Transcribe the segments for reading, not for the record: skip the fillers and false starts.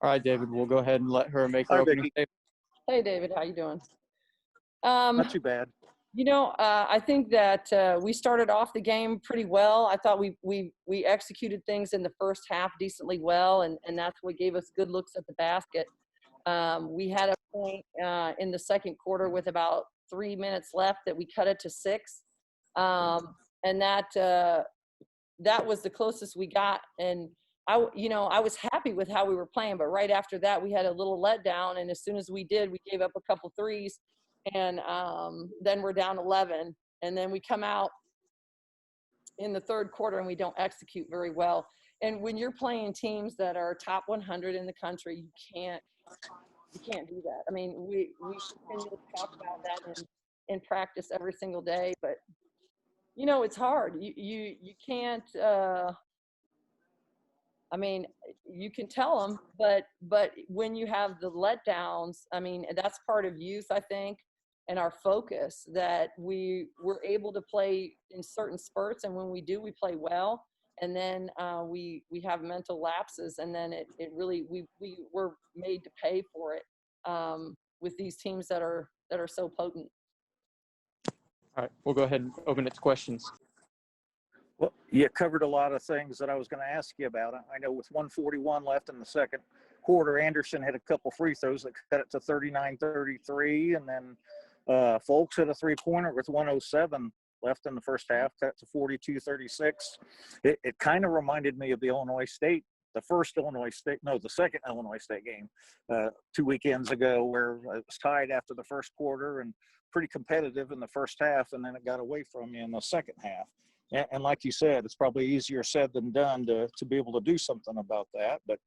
All right, David, we'll go ahead and let her make her Hi, opening Vicki. statement. Hey, David, how you doing? Not too bad. I think that we started off the game pretty well. I thought we executed things in the first half decently well, and that's what gave us good looks at the basket. We had a point in the second quarter with about 3 minutes left that we cut it to 6, and that was the closest we got. And I was happy with how we were playing, but right after that we had a little letdown, and as soon as we did, we gave up a couple threes, and then we're down 11, and then we come out in the third quarter and we don't execute very well. And when you're playing teams that are top 100 in the country, you can't do that. I mean, we continue to talk about that in practice every single day, but it's hard. You can't. I mean, you can tell them, but when you have the letdowns, I mean, that's part of youth, I think, and our focus, that we're able to play in certain spurts, and when we do, we play well, and then we have mental lapses, and then it really we're made to pay for it with these teams that are so potent. All right, we'll go ahead and open it to questions. Well, you covered a lot of things that I was going to ask you about. I know with 1:41 left in the second quarter, Anderson hit a couple free throws that cut it to 39-33, and then Folks hit a three-pointer with 1:07 left in the first half, cut it to 42-36. It kind of reminded me of the second Illinois State game 2 weekends ago, where it was tied after the first quarter and pretty competitive in the first half, and then it got away from you in the second half. And like you said, it's probably easier said than done to be able to do something about that. But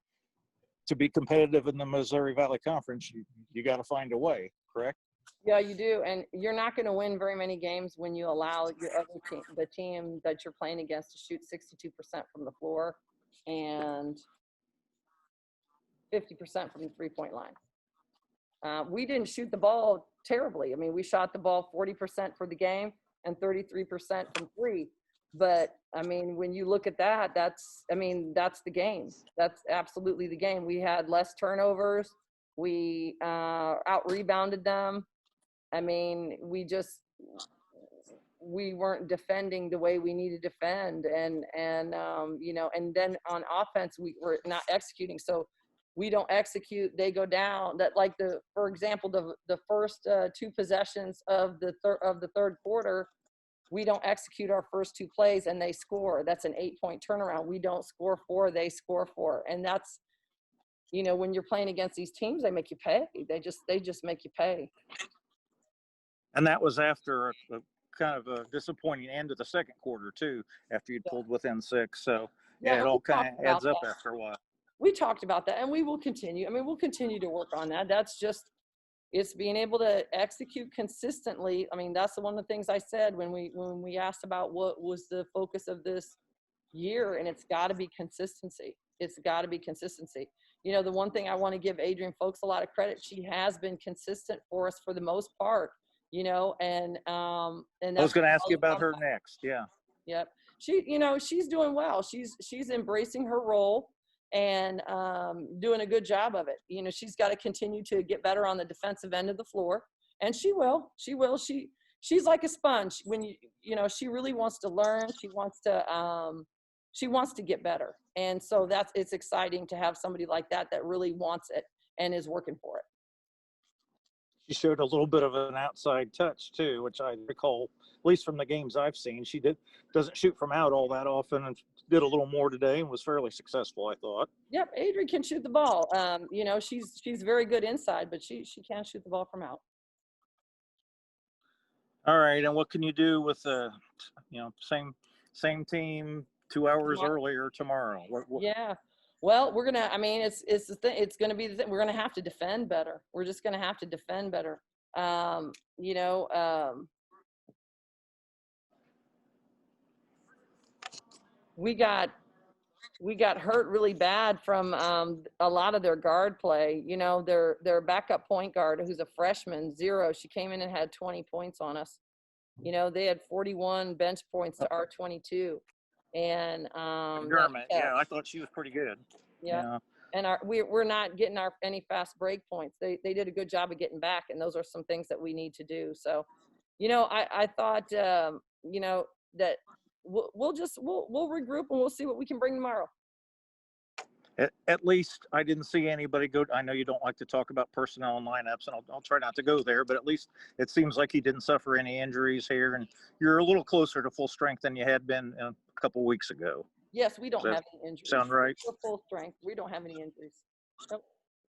to be competitive in the Missouri Valley Conference, you got to find a way, correct? Yeah, you do. And you're not going to win very many games when you allow your other team, the team that you're playing against, to shoot 62% from the floor and 50% from the three-point line. We didn't shoot the ball terribly. I mean, we shot the ball 40% for the game and 33% from three. But I mean, when you look at that, that's the game. That's absolutely the game. We had less turnovers. We out-rebounded them. I mean, we weren't defending the way we needed to defend. And then on offense, we were not executing. So we don't execute, they go down. That, like, for example, the first two possessions of the third quarter, we don't execute our first two plays and they score. That's an 8-point turnaround. We don't score 4, they score 4. And that's, when you're playing against these teams, they make you pay. They just make you pay. And that was after a kind of a disappointing end of the second quarter too, after you'd pulled within 6. So yeah, it all kind of adds up after a while. We talked about that, and we will continue. I mean, we'll continue to work on that. That's just, it's being able to execute consistently. I mean, that's one of the things I said when we asked about what was the focus of this year, and it's got to be consistency. It's got to be consistency. The one thing I want to give Adrian Folks a lot of credit. She has been consistent for us for the most part. And I was going to ask you about her next. Yeah. Yep. She's doing well. She's embracing her role and doing a good job of it. She's got to continue to get better on the defensive end of the floor, and she will. She's like a sponge. When she really wants to learn. She wants to get better, and so it's exciting to have somebody like that really wants it and is working for it. She showed a little bit of an outside touch too, which I recall, at least from the games I've seen. She doesn't shoot from out all that often, and did a little more today and was fairly successful, I thought. Yep, Adrian can shoot the ball. She's very good inside, but she can't shoot the ball from out. All right, and what can you do with same team 2 hours earlier tomorrow? Yeah. Well, we're gonna. I mean, it's the thing. It's gonna be the thing. We're gonna have to defend better. We're just gonna have to defend better. We got hurt really bad from a lot of their guard play. Their backup point guard, who's a freshman, 0. She came in and had 20 points on us. They had 41 bench points to our 22. And Dermot, yeah, I thought she was pretty good. Yeah. and we're not getting any fast break points. They did a good job of getting back, and those are some things that we need to do. So, I thought, that we'll regroup and we'll see what we can bring tomorrow. At least I didn't see anybody go. I know you don't like to talk about personnel and lineups, and I'll try not to go there, but at least it seems like he didn't suffer any injuries here, and you're a little closer to full strength than you had been a couple weeks ago. Yes, we don't have any injuries. Sound right? We're full strength. We don't have any injuries. Nope.